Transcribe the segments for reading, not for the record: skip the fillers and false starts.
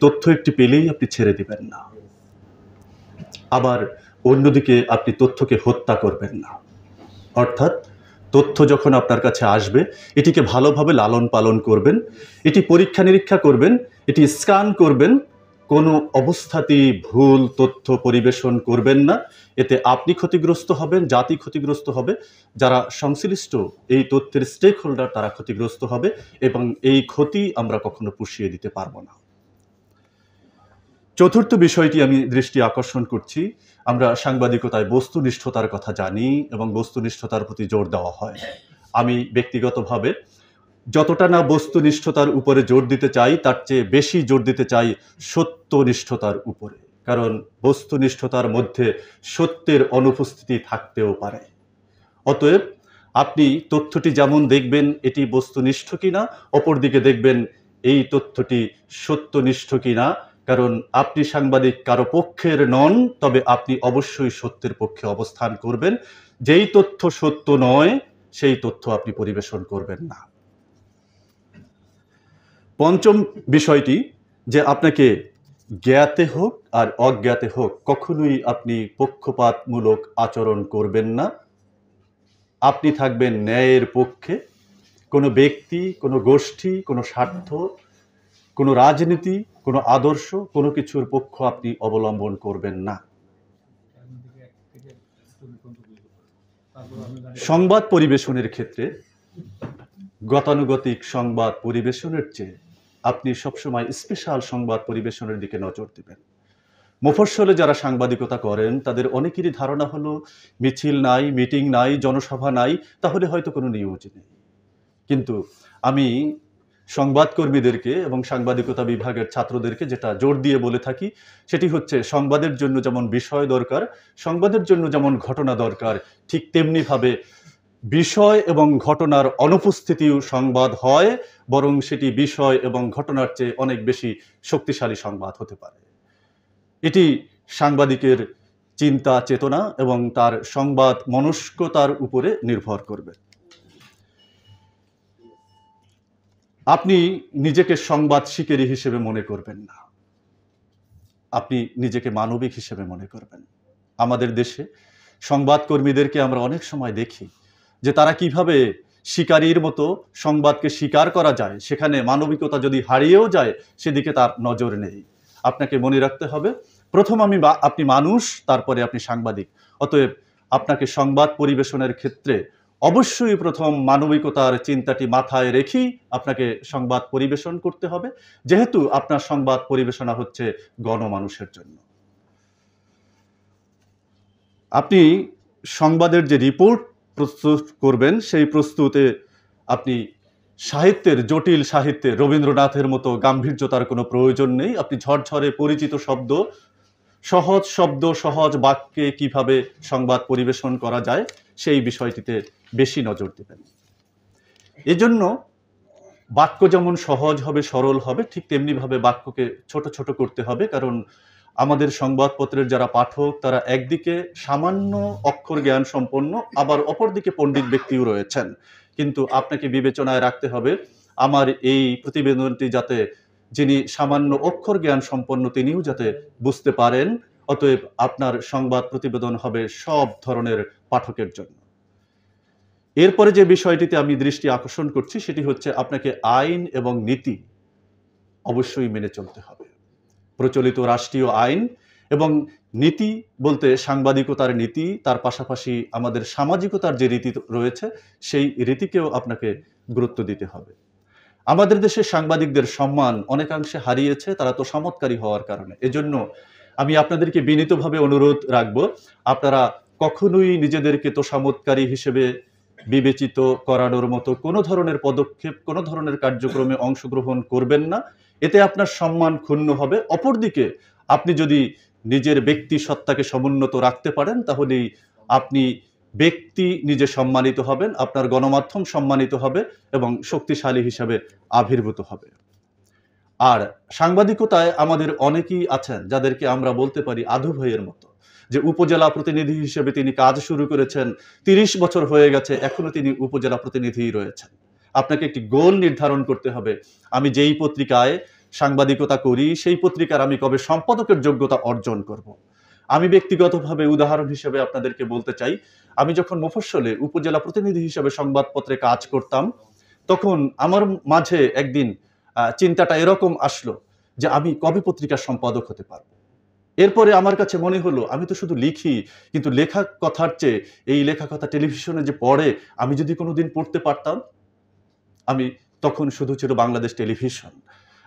তথ্য একটি পেলেই আপনি ছেড়ে দিবেন না, আবার অন্যদিকে আপনি তথ্যকে হত্যা করবেন না। অর্থাৎ তথ্য যখন আপনার কাছে আসবে এটিকে ভালোভাবে লালন পালন করবেন, এটি পরীক্ষা নিরীক্ষা করবেন, এটি স্ক্যান করবেন, কোনো অবস্থাতেই ভুল তথ্য পরিবেশন করবেন না। এতে আপনি ক্ষতিগ্রস্ত হবেন, জাতি ক্ষতিগ্রস্ত হবে, যারা সংশ্লিষ্ট এই তথ্যের স্টেক হোল্ডার তারা ক্ষতিগ্রস্ত হবে, এবং এই ক্ষতি আমরা কখনো পুষিয়ে দিতে পারবো না। চতুর্থ বিষয়টি আমি দৃষ্টি আকর্ষণ করছি, আমরা সাংবাদিকতায় বস্তুনিষ্ঠতার কথা জানি এবং বস্তুনিষ্ঠতার প্রতি জোর দেওয়া হয়। আমি ব্যক্তিগতভাবে যতটা না বস্তুনিষ্ঠতার উপরে জোর দিতে চাই তার চেয়ে বেশি জোর দিতে চাই সত্যনিষ্ঠতার উপরে, কারণ বস্তুনিষ্ঠতার মধ্যে সত্যের অনুপস্থিতি থাকতেও পারে। অতএব আপনি তথ্যটি যেমন দেখবেন এটি বস্তুনিষ্ঠ কিনা, অপরদিকে দেখবেন এই তথ্যটি সত্যনিষ্ঠ কিনা, কারণ আপনি সাংবাদিক কারো পক্ষের নন, তবে আপনি অবশ্যই সত্যের পক্ষে অবস্থান করবেন। যেই তথ্য সত্য নয় সেই তথ্য আপনি পরিবেশন করবেন না। পঞ্চম বিষয়টি যে আপনাকে জ্ঞাতে হোক আর অজ্ঞাতে হোক কখনোই আপনি পক্ষপাতমূলক আচরণ করবেন না। আপনি থাকবেন ন্যায়ের পক্ষে। কোনো ব্যক্তি, কোনো গোষ্ঠী, কোনো স্বার্থ, কোনো রাজনীতি, কোনো আদর্শ, কোনো কিছুর পক্ষ আপনি অবলম্বন করবেন না। সংবাদ পরিবেশনের ক্ষেত্রে গতানুগতিক সংবাদ পরিবেশনের চেয়ে আপনি সবসময় স্পেশাল সংবাদ পরিবেশনের দিকে নজর দিবেন। মফস্বলে যারা সাংবাদিকতা করেন তাদের অনেকেরই ধারণা হলো মিছিল নাই, মিটিং নাই, জনসভা নাই, তাহলে হয়তো কোনো নিউজ নেই। কিন্তু আমি সংবাদকর্মীদেরকে এবং সাংবাদিকতা বিভাগের ছাত্রদেরকে যেটা জোর দিয়ে বলে থাকি সেটি হচ্ছে, সংবাদের জন্য যেমন বিষয় দরকার, সংবাদের জন্য যেমন ঘটনা দরকার, ঠিক তেমনিভাবে বিষয় এবং ঘটনার অনুপস্থিতিও সংবাদ হয়, বরং সেটি বিষয় এবং ঘটনার চেয়ে অনেক বেশি শক্তিশালী সংবাদ হতে পারে। এটি সাংবাদিকের চিন্তা চেতনা এবং তার সংবাদ মনস্কতার উপরে নির্ভর করবে। আপনি নিজেকে সংবাদ শিকারী হিসেবে মনে করবেন না, আপনি নিজেকে মানবিক হিসেবে মনে করবেন। আমাদের দেশে সংবাদকর্মীদেরকে আমরা অনেক সময় দেখি যে তারা কিভাবে শিকারীর মতো সংবাদকে শিকার করা যায়, সেখানে মানবিকতা যদি হারিয়েও যায় সেদিকে তার নজর নেই। আপনাকে মনে রাখতে হবে, প্রথম আপনি মানুষ, তারপরে আপনি সাংবাদিক। অতএব আপনাকে সংবাদ পরিবেশনের ক্ষেত্রে অবশ্যই প্রথম মানবিকতার চিন্তাটি মাথায় রেখেই আপনাকে সংবাদ পরিবেশন করতে হবে, যেহেতু আপনার সংবাদ পরিবেশনা হচ্ছে গণমানুষের জন্য। আপনি সংবাদের যে রিপোর্ট প্রস্তুত করবেন সেই প্রস্তুতে আপনি সাহিত্যের, জটিল সাহিত্যের রবীন্দ্রনাথের মতো গাম্ভীর্যতার কোনো প্রয়োজন নেই। আপনি ঝরঝরে পরিচিত শব্দ, সহজ বাক্যে কিভাবে সংবাদ পরিবেশন করা যায় সেই বিষয়টিতে বেশি নজর দেবেন। এজন্য বাক্য যেমন সহজ হবে, সরল হবে, ঠিক তেমনিভাবে বাক্যকে ছোট ছোট করতে হবে, কারণ আমাদের সংবাদপত্রের যারা পাঠক তারা একদিকে সামান্য অক্ষর জ্ঞান সম্পন্ন, আবার অপরদিকে পণ্ডিত ব্যক্তিও রয়েছেন। কিন্তু আপনাকে বিবেচনায় রাখতে হবে আমার এই প্রতিবেদনটি যাতে যিনি সামান্য অক্ষর জ্ঞান সম্পন্ন তিনিও যাতে বুঝতে পারেন। অতএব আপনার সংবাদ প্রতিবেদন হবে সব ধরনের পাঠকের জন্য। এরপরে যে বিষয়টিতে আমি দৃষ্টি আকর্ষণ করছি সেটি হচ্ছে আপনাকে আইন এবং নীতি অবশ্যই মেনে চলতে হবে। প্রচলিত রাষ্ট্রীয় আইন এবং নীতি বলতে সাংবাদিকতার নীতি, তার পাশাপাশি আমাদের সামাজিকতার যে রীতি রয়েছে সেই রীতিকেও আপনাকে গুরুত্ব দিতে হবে। আমাদের দেশে সাংবাদিকদের সম্মান অনেকাংশে হারিয়েছে তারা তো চমৎকারী হওয়ার কারণে। এজন্য আমি আপনাদেরকে বিনীতভাবে অনুরোধ রাখব, আপনারা কখনোই নিজেদেরকে তো চমৎকারী হিসেবে বিবেচিত করানোর মতো কোনো ধরনের পদক্ষেপ, কোনো ধরনের কার্যক্রমে অংশগ্রহণ করবেন না। এতে আপনার সম্মান ক্ষুণ্ণ হবে। অপরদিকে আপনি যদি নিজের ব্যক্তি সত্তাকে সমুন্নত রাখতে পারেন তাহলেই আপনি ব্যক্তি নিজে সম্মানিত হবেন, আপনার গণমাধ্যম সম্মানিত হবে এবং শক্তিশালী হিসাবে আবির্ভূত হবে। আর সাংবাদিকতায় আমাদের অনেকেই আছেন যাদেরকে আমরা বলতে পারি আধু ভাইয়ের মতো, যে উপজেলা প্রতিনিধি হিসেবে তিনি কাজ শুরু করেছেন, ৩০ বছর হয়ে গেছে, এখনো তিনি উপজেলা প্রতিনিধিই রয়েছেন। আপনাকে একটি গোল নির্ধারণ করতে হবে, আমি যেই পত্রিকায় সাংবাদিকতা করি, সেই পত্রিকার আমি কবে সম্পাদকের যোগ্যতা অর্জন করব। আমি ব্যক্তিগতভাবে উদাহরণ হিসেবে আপনাদেরকে বলতে চাই, আমি যখন মফস্বলে উপজেলা প্রতিনিধি হিসেবে সংবাদপত্রে কাজ করতাম, তখন আমার মাঝে একদিন চিন্তাটা এরকম আসলো যে আমি কবে পত্রিকার সম্পাদক হতে পারবো। এরপরে আমার কাছে মনে হলো আমি তো শুধু লিখি, কিন্তু লেখা কথার চেয়ে এই লেখা কথা টেলিভিশনে যে পড়ে, আমি যদি কোনোদিন পড়তে পারতাম। আমি তখন শুধু ছিল বাংলাদেশ টেলিভিশন।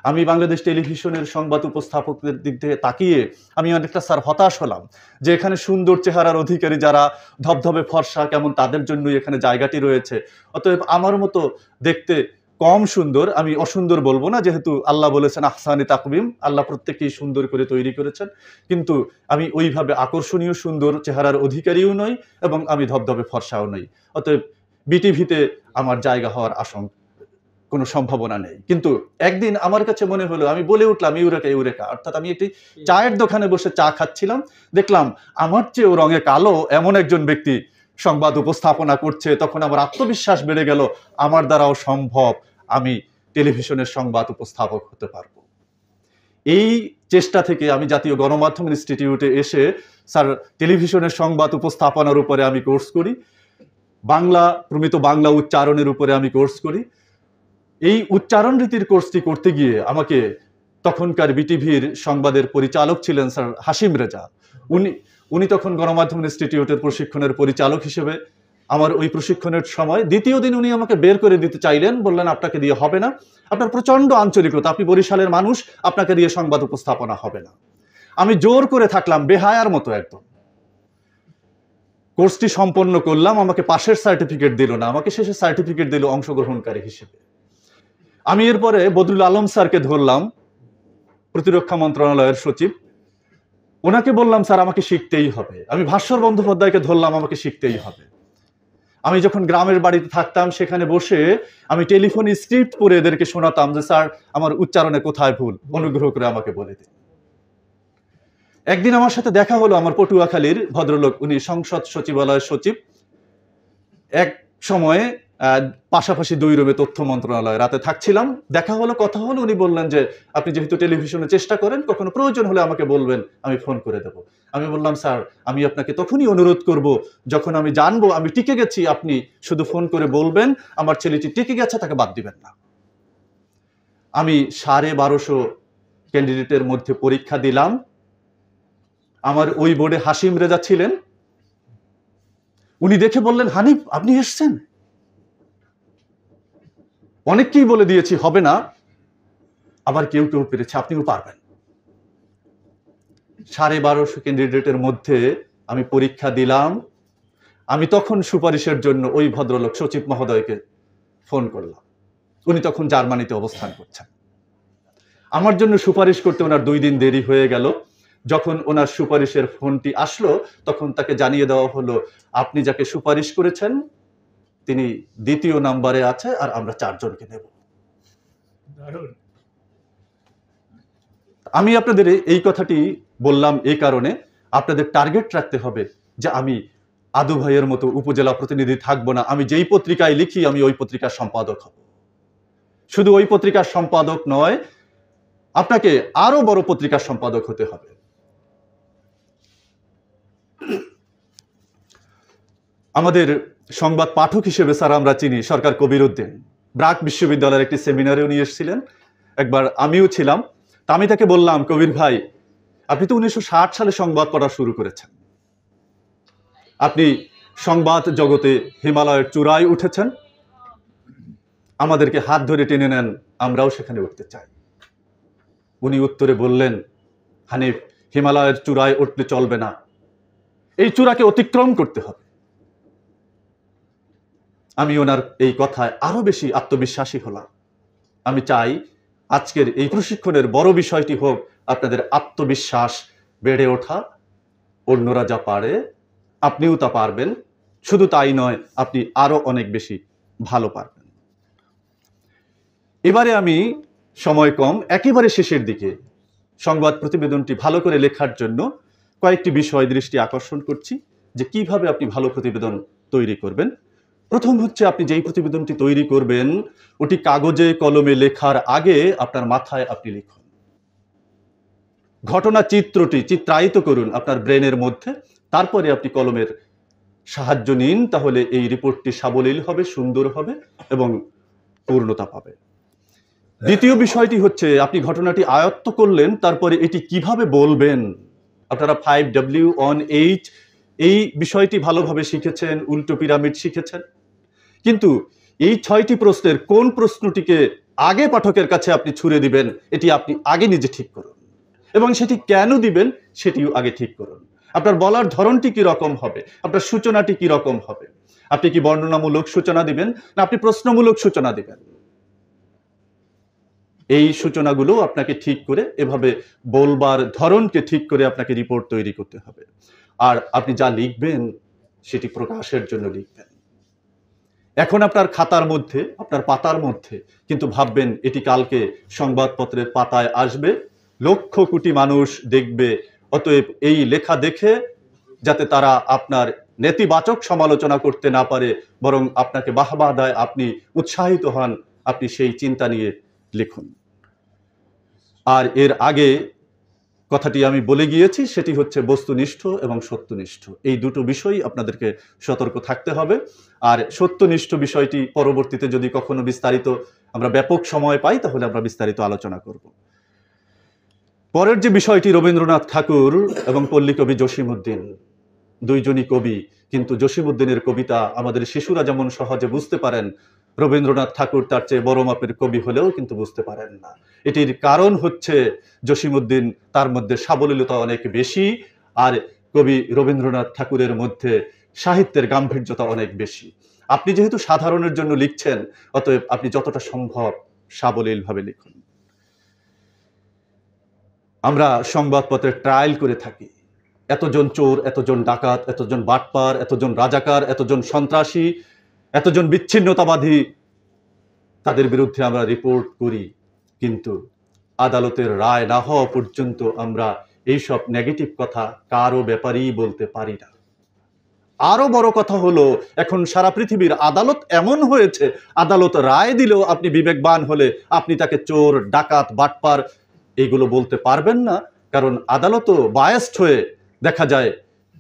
আমি বাংলাদেশ টেলিভিশনের সংবাদ উপস্থাপকদের দিক থেকে তাকিয়ে আমি অনেকটা স্যার হতাশ হলাম যে এখানে সুন্দর চেহারার অধিকারী যারা ধবধবে ফর্সা, কেমন তাদের জন্যই এখানে জায়গাটি রয়েছে। অতএব আমার মতো দেখতে কম সুন্দর, আমি অসুন্দর বলবো না, যেহেতু আল্লাহ বলেছেন আহসানি তাকবিম, আল্লাহ প্রত্যেককেই সুন্দর করে তৈরি করেছেন, কিন্তু আমি ওইভাবে আকর্ষণীয় সুন্দর চেহারার অধিকারীও নই এবং আমি ধবধবে ফর্সাও নই। অতএব বিটিভিতে আমার জায়গা হওয়ার কোনো সম্ভাবনা নেই। কিন্তু একদিন আমার কাছে মনে হলো, আমি বলে উঠলাম ইউরেকা ইউরেকা, অর্থাৎ আমি একটি চায়ের দোকানে বসে চা খাচ্ছিলাম, দেখলাম আমার চেয়েও রঙে কালো এমন একজন ব্যক্তি সংবাদ উপস্থাপনা করছে। তখন আমার আত্মবিশ্বাস বেড়ে গেল, আমার দ্বারাও সম্ভব, আমি টেলিভিশনের সংবাদ উপস্থাপক হতে পারবো। এই চেষ্টা থেকে আমি জাতীয় গণমাধ্যম ইনস্টিটিউটে এসে স্যার টেলিভিশনের সংবাদ উপস্থাপনার উপরে আমি কোর্স করি, প্রমিত বাংলা উচ্চারণের উপরে আমি কোর্স করি। এই উচ্চারণ রীতির কোর্সটি করতে গিয়ে আমাকে তখনকার বিটিভির সংবাদের পরিচালক ছিলেন স্যার হাসিম রেজা, উনি তখন গণমাধ্যম ইনস্টিটিউটের প্রশিক্ষণের পরিচালক হিসেবে আমার ওই প্রশিক্ষণের সময় দ্বিতীয় দিন উনি আমাকে বের করে দিতে চাইলেন, বললেন আপনাকে দিয়ে হবে না, আপনার প্রচন্ড আঞ্চলিকতা, আপনি বরিশালের মানুষ, আপনাকে দিয়ে সংবাদ উপস্থাপনা হবে না। আমি জোর করে থাকলাম, বেহায়ার মতো একদম। কোর্সটি সম্পন্ন করলাম, আমাকে পাশের সার্টিফিকেট দিল না, আমাকে শেষে সার্টিফিকেট দিল অংশগ্রহণকারী হিসেবে। আমি এরপরে বদরুল আলম স্যারকে ধরলাম, প্রতিরক্ষা মন্ত্রণালয়ের সচিব, ওনাকে বললাম স্যার আমাকে শিখতেই হবে। আমি ভাস্বর বন্দ্যোপাধ্যায়কে ধরলাম, আমাকে শিখতেই হবে। আমি যখন গ্রামের বাড়িতে থাকতাম, সেখানে বসে আমি টেলিফোন স্ক্রিপ্ট পড়ে এদেরকে শোনাতাম যে স্যার আমার উচ্চারণে কোথায় ভুল, অনুগ্রহ করে আমাকে বলে দিন। একদিন আমার সাথে দেখা হলো আমার পটুয়াখালীর ভদ্রলোক, উনি সংসদ সচিবালয়ের সচিব, এক সময়ে পাশাপাশি 2 রুমে তথ্য মন্ত্রণালয়, রাতে থাকছিলাম, দেখা হলো, কথা হলো। উনি বললেন যে আপনি যেহেতু টেলিভিশনে চেষ্টা করেন, কখনো প্রয়োজন হলে আমাকে বলবেন, আমি ফোন করে দেব। আমি বললাম স্যার আমি আপনাকে তখনই অনুরোধ করব যখন আমি জানবো আমি টিকে গেছি, আপনি শুধু ফোন করে বলবেন আমার ছেলেটি টিকে গেছে, তাকে বাদ দিবেন না। আমি 1250 ক্যান্ডিডেটের মধ্যে পরীক্ষা দিলাম। আমার ওই বোর্ডে হাসিম রেজা ছিলেন, উনি দেখে বললেন হানিফ আপনি এসছেন। অনেককেই বলে দিয়েছি হবে না, আবার কেউ কেউ পেরেছে, আপনিও পারবেন। 1250 ক্যান্ডিডেটের মধ্যে আমি পরীক্ষা দিলাম। আমি তখন সুপারিশের জন্য ওই ভদ্রলোক সচিব মহোদয়কে ফোন করলাম, উনি তখন জার্মানিতে অবস্থান করছেন। আমার জন্য সুপারিশ করতে ওনার 2 দিন দেরি হয়ে গেল। যখন ওনার সুপারিশের ফোনটি আসলো, তখন তাকে জানিয়ে দেওয়া হলো আপনি যাকে সুপারিশ করেছেন তিনি 2য় নাম্বারে আছে, আর আমরা 4 জনকে নেব। আমি আপনাদের এই কথাটি বললাম এই কারণে, আপনাদের টার্গেট রাখতে হবে যে আমি আদু ভাইয়ের মতো উপজেলা প্রতিনিধি থাকবো না, আমি যেই পত্রিকায় লিখি আমি ওই পত্রিকার সম্পাদক হব। শুধু ওই পত্রিকার সম্পাদক নয়, আপনাকে আরো বড় পত্রিকার সম্পাদক হতে হবে। আমাদের সংবাদ পাঠক হিসেবে স্যার আমরা চিনি সরকার কবির উদ্দিন, ব্রাক বিশ্ববিদ্যালয়ের একটি সেমিনারে উনি এসেছিলেন, একবার আমিও ছিলাম। তা আমি তাকে বললাম, কবির ভাই আপনি তো 1960 সালে সংবাদ পড়া শুরু করেছেন, আপনি সংবাদ জগতে হিমালয়ের চূড়ায় উঠেছেন, আমাদেরকে হাত ধরে টেনে নেন, আমরাও সেখানে উঠতে চাই। উনি উত্তরে বললেন, হানিফ হিমালয়ের চূড়ায় উঠলে চলবে না, এই চূড়াকে অতিক্রম করতে হবে। আমি ওনার এই কথায় আরো বেশি আত্মবিশ্বাসী হলাম। আমি চাই আজকের এই প্রশিক্ষণের বড় বিষয়টি হোক আপনাদের আত্মবিশ্বাস বেড়ে ওঠা। অন্যরা যা পারে আপনিও তা পারবেন, শুধু তাই নয় আপনি আরো অনেক বেশি ভালো পারবেন। এবারে আমি সময় কম, একেবারে শেষের দিকে সংবাদ প্রতিবেদনটি ভালো করে লেখার জন্য কয়েকটি বিষয় দৃষ্টি আকর্ষণ করছি যে কিভাবে আপনি ভালো প্রতিবেদন তৈরি করবেন। প্রথম হচ্ছে আপনি যেই প্রতিবেদনটি তৈরি করবেন ওটি কাগজে কলমে লেখার আগে আপনার মাথায় আপনি লিখুন। ঘটনা চিত্রটি চিত্রায়িত করুন আপনার ব্রেনের মধ্যে, তারপরে আপনি কলমের সাহায্য নিন, তাহলে এই রিপোর্টটি সাবলীল হবে, সুন্দর হবে এবং পূর্ণতা পাবে। দ্বিতীয় বিষয়টি হচ্ছে আপনি ঘটনাটি আয়ত্ত করলেন, তারপরে এটি কিভাবে বলবেন। আপনারা 5W1H এই বিষয়টি ভালোভাবে শিখেছেন, উল্টো পিরামিড শিখেছেন, কিন্তু এই 6টি প্রশ্নের কোন প্রশ্নটিকে আগে পাঠকের কাছে আপনি ছুড়ে দিবেন এটি আপনি আগে নিজে ঠিক করুন, এবং সেটি কেন দিবেন সেটিও আগে ঠিক করুন। আপনার বলার ধরনটি কি রকম হবে, আপনার সূচনাটি কি রকম হবে, আপনি কি বর্ণনামূলক সূচনা দিবেন না আপনি প্রশ্নমূলক সূচনা দিবেন। এই সূচনাগুলো আপনাকে ঠিক করে এভাবে বলবার ধরনকে ঠিক করে আপনাকে রিপোর্ট তৈরি করতে হবে। আর আপনি যা লিখবেন সেটি প্রকাশের জন্য লিখবেন। এখন আপনার খাতার মধ্যে, আপনার পাতার মধ্যে, কিন্তু ভাববেন এটি কালকে সংবাদপত্রের পাতায় আসবে, লক্ষ কোটি মানুষ দেখবে। অতএব এই লেখা দেখে যাতে তারা আপনার নেতিবাচক সমালোচনা করতে না পারে, বরং আপনাকে বাহবা দেয়, আপনি উৎসাহিত হন, আপনি সেই চিন্তা নিয়ে লিখুন। আর এর আগে কথাটি আমি বলে গিয়েছি, সেটি হচ্ছে বস্তুনিষ্ঠ এবং সত্যনিষ্ঠ, এই দুটো বিষয়ই আপনাদেরকে সতর্ক থাকতে হবে। আর সত্যনিষ্ঠ বিষয়টি পরবর্তীতে যদি কখনো বিস্তারিত আমরা ব্যাপক সময় পাই তাহলে আমরা বিস্তারিত আলোচনা করব। পরের যে বিষয়টি, রবীন্দ্রনাথ ঠাকুর এবং পল্লী কবি জসীমউদ্দিন, দুইজনই কবি, কিন্তু জসীমউদ্দিনের কবিতা আমাদের শিশুরা যেমন সহজে বুঝতে পারেন, রবীন্দ্রনাথ ঠাকুর তার চেয়ে বড় মাপের কবি হলেও কিন্তু বুঝতে পারেন না। এটির কারণ হচ্ছে জসীমউদ্দিন তার মধ্যে সাবলীলতা অনেক বেশি, আর কবি রবীন্দ্রনাথ ঠাকুরের মধ্যে সাহিত্যের গাম্ভীর্যতা অনেক বেশি। আপনি যেহেতু সাধারণের জন্য লিখছেন, অতএব আপনি যতটা সম্ভব সাবলীলভাবে লিখুন। আমরা সংবাদপত্রে ট্রায়াল করে থাকি, এতজন চোর, এতজন ডাকাত, এতজন বাটপার, এতজন রাজাকার, এতজন সন্ত্রাসী, এতজন বিচ্ছিন্নতাবাদী, তাদের বিরুদ্ধে আমরা রিপোর্ট করি, কিন্তু আদালতের রায় না হওয়া পর্যন্ত আমরা এইসব নেগেটিভ কথা কারো ব্যাপারেই বলতে পারি না। আরো বড় কথা হলো, এখন সারা পৃথিবীর আদালত এমন হয়েছে, আদালত রায় দিলেও আপনি বিবেকবান হলে আপনি তাকে চোর, ডাকাত, বাটপার এইগুলো বলতে পারবেন না, কারণ আদালতও বায়াসড হয়ে দেখা যায়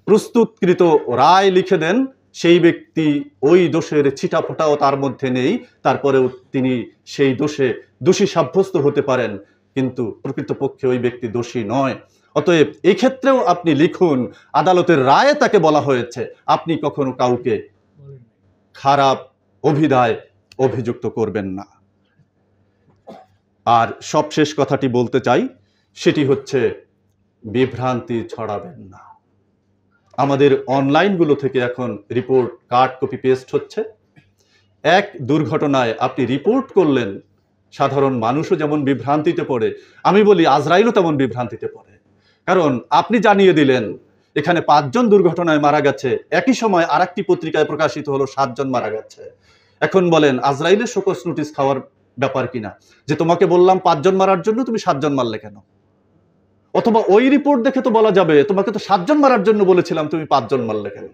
প্রস্তুতকৃত রায় লিখে দেন, সেই ব্যক্তি ওই দোষের ছিটাফোঁটাও তার মধ্যে নেই, তারপরেও তিনি সেই দোষে দোষী সাব্যস্ত হতে পারেন, কিন্তু প্রকৃতপক্ষে ওই ব্যক্তি দোষী নয়। অতএব এই ক্ষেত্রেও আপনি লিখুন, আদালতের রায়ে তাকে বলা হয়েছে, আপনি কখনো কাউকে খারাপ অভিধায় অভিযুক্ত করবেন না। আর সবশেষ কথাটি বলতে চাই, সেটি হচ্ছে বিভ্রান্তি ছড়াবেন না। আমাদের অনলাইনগুলো থেকে এখন রিপোর্ট কাট কপি পেস্ট হচ্ছে। এক দুর্ঘটনায় আপনি রিপোর্ট করলেন, সাধারণ মানুষও যেমন বিভ্রান্তিতে পড়ে, আমি বলি আজরাইলও তেমন বিভ্রান্তিতে পড়ে। কারণ আপনি জানিয়ে দিলেন এখানে 5 জন দুর্ঘটনায় মারা গেছে, একই সময় আরেকটি পত্রিকায় প্রকাশিত হলো 7 জন মারা গেছে। এখন বলেন আজরাইলের শোকজ নোটিশ খাওয়ার ব্যাপার কিনা, যে তোমাকে বললাম 5 জন মারার জন্য তুমি 7 জন মারলে কেন? অথবা ওই রিপোর্ট দেখে তো বলা যাবে তোমাকে তো 7 জন মারার জন্য বলেছিলাম, তুমি 5 জন মারলে কেন?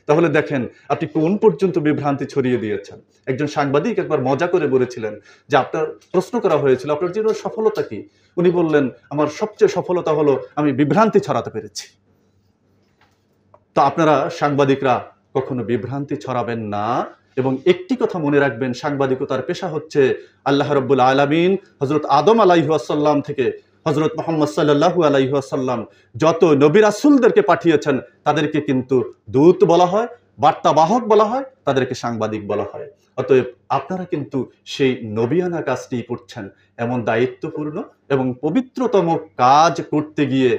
তাহলে দেখেন আপনি কোন পর্যন্ত বিভ্রান্তি ছড়িয়ে দিয়েছেন। একজন সাংবাদিক একবার মজা করে বলেছিলেন যে আপনার প্রশ্ন করা হয়েছিল আপনার জীবনের সফলতা কি, উনি বললেন আমার সবচেয়ে সফলতা হলো আমি বিভ্রান্তি ছড়াতে পেরেছি। তো আপনারা সাংবাদিকরা কখনো বিভ্রান্তি ছড়াবেন না, এবং একটি কথা মনে রাখবেন, সাংবাদিকতার পেশা হচ্ছে আল্লাহ রাব্বুল আলামিন হযরত আদম আলাইহিস সালাম থেকে হযরত মুহাম্মদ সাল্লাল্লাহু আলাইহি ওয়াসাল্লাম যত নবী রাসূলদেরকে পাঠিয়েছেন তাদেরকে কিন্তু দূত বলা হয়, বার্তাবাহক বলা হয়, তাদেরকে সাংবাদিক বলা হয়। অতএব আপনারা কিন্তু সেই নবিয়ানা কাজটি করছেন, এমন দায়িত্বপূর্ণ এবং পবিত্রতম কাজ করতে গিয়ে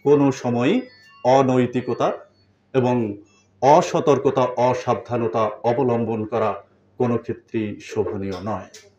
কোনো সময়ই অনৈতিকতা এবং অসতর্কতা, অসাবধানতা অবলম্বন করা কোনো ক্ষেত্রেই শোভনীয় নয়।